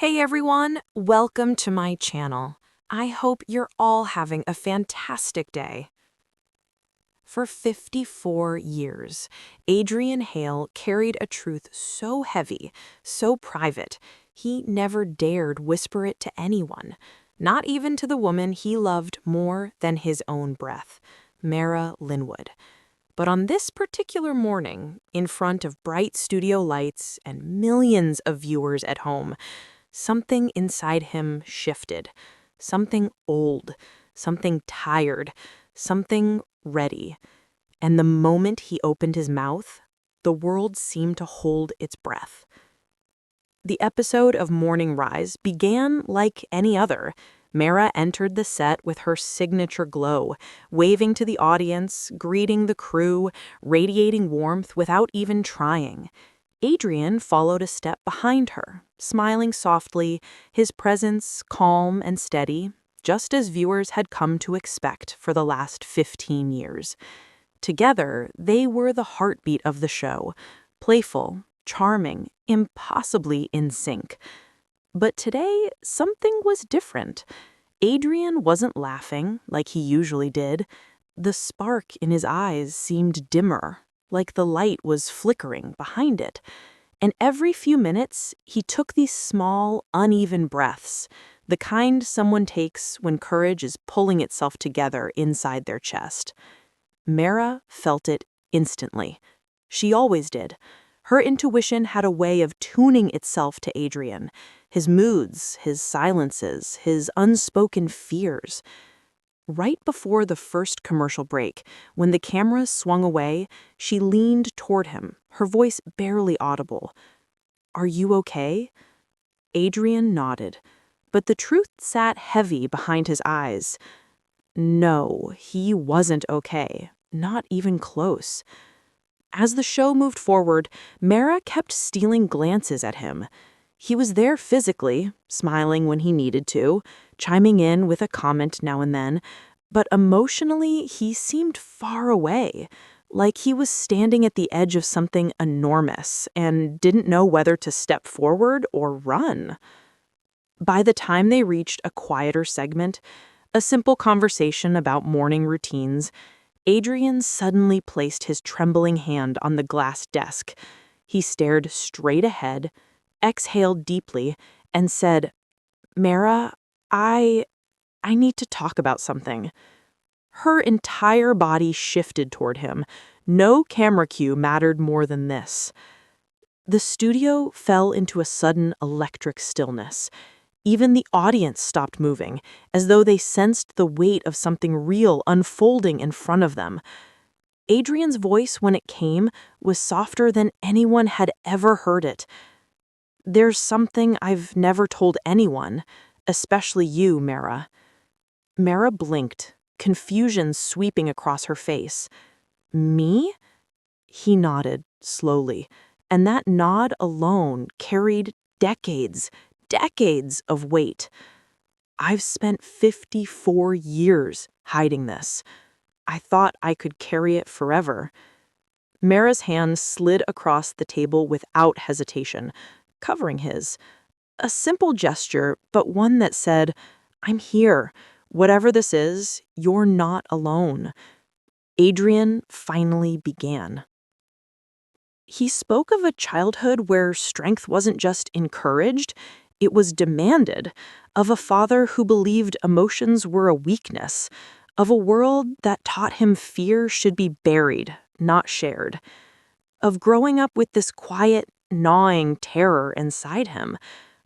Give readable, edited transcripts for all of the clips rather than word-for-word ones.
Hey everyone, welcome to my channel. I hope you're all having a fantastic day. For 54 years, Adrian Hale carried a truth so heavy, so private, he never dared whisper it to anyone, not even to the woman he loved more than his own breath, Mara Linwood. But on this particular morning, in front of bright studio lights and millions of viewers at home, something inside him shifted. Something old, something tired, something ready. And the moment he opened his mouth, the world seemed to hold its breath. The episode of Morning Rise began like any other. Mara entered the set with her signature glow, waving to the audience, greeting the crew, radiating warmth without even trying. Adrian followed a step behind her, smiling softly, his presence calm and steady, just as viewers had come to expect for the last 15 years. Together, they were the heartbeat of the show, playful, charming, impossibly in sync. But today, something was different. Adrian wasn't laughing like he usually did. The spark in his eyes seemed dimmer, like the light was flickering behind it. And every few minutes, he took these small, uneven breaths, the kind someone takes when courage is pulling itself together inside their chest. Mara felt it instantly. She always did. Her intuition had a way of tuning itself to Adrian, his moods, his silences, his unspoken fears. Right before the first commercial break, when the camera swung away, she leaned toward him, her voice barely audible. "Are you okay?" Adrian nodded, but the truth sat heavy behind his eyes. No, he wasn't okay, not even close. As the show moved forward, Mara kept stealing glances at him. He was there physically, smiling when he needed to, chiming in with a comment now and then, but emotionally he seemed far away, like he was standing at the edge of something enormous and didn't know whether to step forward or run. By the time they reached a quieter segment, a simple conversation about morning routines, Adrian suddenly placed his trembling hand on the glass desk. He stared straight ahead, exhaled deeply, and said, "Mara, I need to talk about something." Her entire body shifted toward him. No camera cue mattered more than this. The studio fell into a sudden electric stillness. Even the audience stopped moving, as though they sensed the weight of something real unfolding in front of them. Adrian's voice, when it came, was softer than anyone had ever heard it. "There's something I've never told anyone, especially you, Mara." Mara blinked, confusion sweeping across her face. "Me?" He nodded, slowly, and that nod alone carried decades of weight. "I've spent 54 years hiding this. I thought I could carry it forever." Mara's hand slid across the table without hesitation, covering his. A simple gesture, but one that said, "I'm here. Whatever this is, you're not alone." Adrian finally began. He spoke of a childhood where strength wasn't just encouraged, it was demanded, of a father who believed emotions were a weakness, of a world that taught him fear should be buried, not shared, of growing up with this quiet, gnawing terror inside him,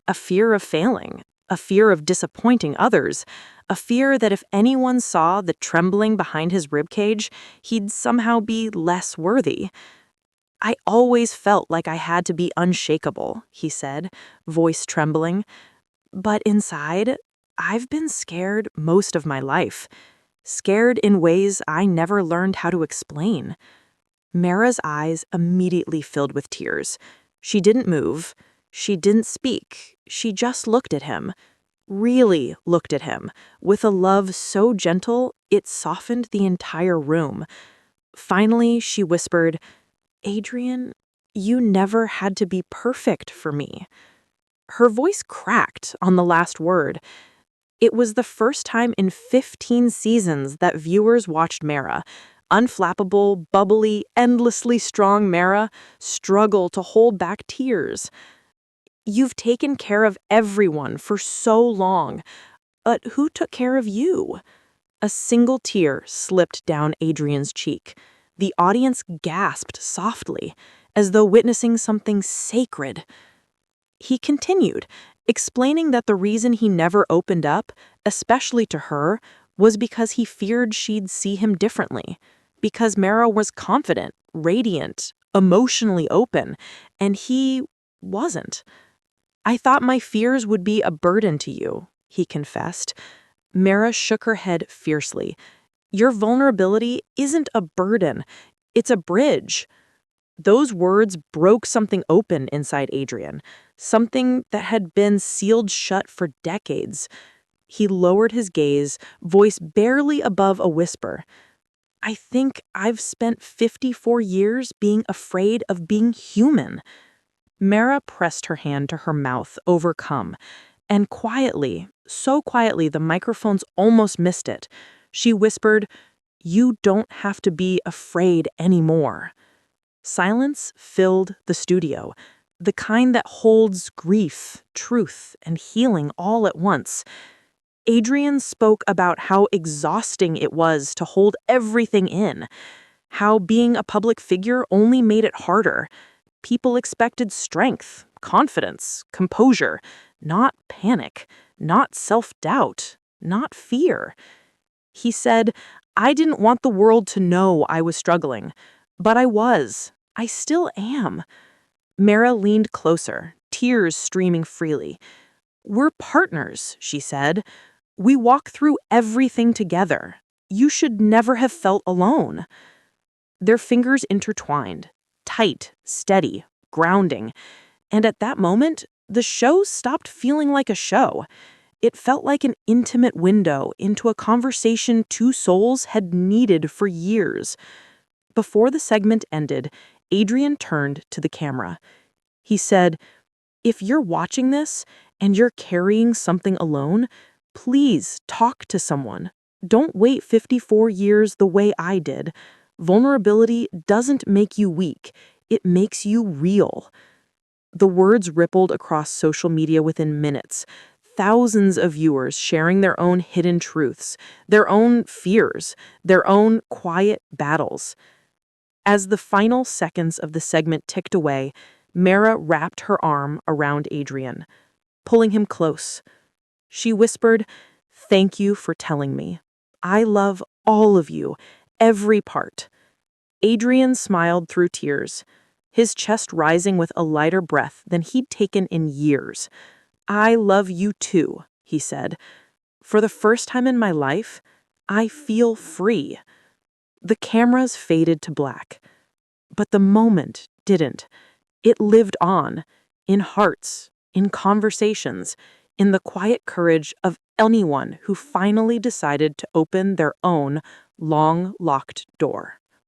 a fear of failing, a fear of disappointing others, a fear that if anyone saw the trembling behind his ribcage, he'd somehow be less worthy. "I always felt like I had to be unshakable," he said, voice trembling. "But inside, I've been scared most of my life. Scared in ways I never learned how to explain." Mara's eyes immediately filled with tears. She didn't move. She didn't speak. She just looked at him. Really looked at him, with a love so gentle it softened the entire room. Finally, she whispered, "Adrian, you never had to be perfect for me." Her voice cracked on the last word. It was the first time in 15 seasons that viewers watched Mara, unflappable, bubbly, endlessly strong Mara, struggle to hold back tears. You've taken care of everyone for so long, but who took care of you? A single tear slipped down Adrian's cheek. The audience gasped softly, as though witnessing something sacred. He continued, explaining that the reason he never opened up, especially to her, was because he feared she'd see him differently. Because Mara was confident, radiant, emotionally open, and he wasn't. "I thought my fears would be a burden to you," he confessed. Mara shook her head fiercely. "Your vulnerability isn't a burden, it's a bridge." Those words broke something open inside Adrian, something that had been sealed shut for decades. He lowered his gaze, voice barely above a whisper. "I think I've spent 54 years being afraid of being human." Mara pressed her hand to her mouth, overcome, and quietly, so quietly the microphones almost missed it, she whispered, "You don't have to be afraid anymore." Silence filled the studio, the kind that holds grief, truth, and healing all at once. Adrian spoke about how exhausting it was to hold everything in, how being a public figure only made it harder. People expected strength, confidence, composure, not panic, not self-doubt, not fear. He said, "I didn't want the world to know I was struggling, but I was. I still am." Mara leaned closer, tears streaming freely. "We're partners," she said. "We walk through everything together. You should never have felt alone." Their fingers intertwined, tight, steady, grounding. And at that moment, the show stopped feeling like a show. It felt like an intimate window into a conversation two souls had needed for years. Before the segment ended, Adrian turned to the camera. He said, "If you're watching this and you're carrying something alone, please talk to someone. Don't wait 54 years the way I did. Vulnerability doesn't make you weak. It makes you real." The words rippled across social media within minutes. Thousands of viewers sharing their own hidden truths, their own fears, their own quiet battles. As the final seconds of the segment ticked away, Mara wrapped her arm around Adrian, pulling him close. She whispered, "Thank you for telling me. I love all of you, every part." Adrian smiled through tears, his chest rising with a lighter breath than he'd taken in years. "I love you too," he said. "For the first time in my life, I feel free." The cameras faded to black, but the moment didn't. It lived on, in hearts, in conversations, in the quiet courage of anyone who finally decided to open their own long-locked door.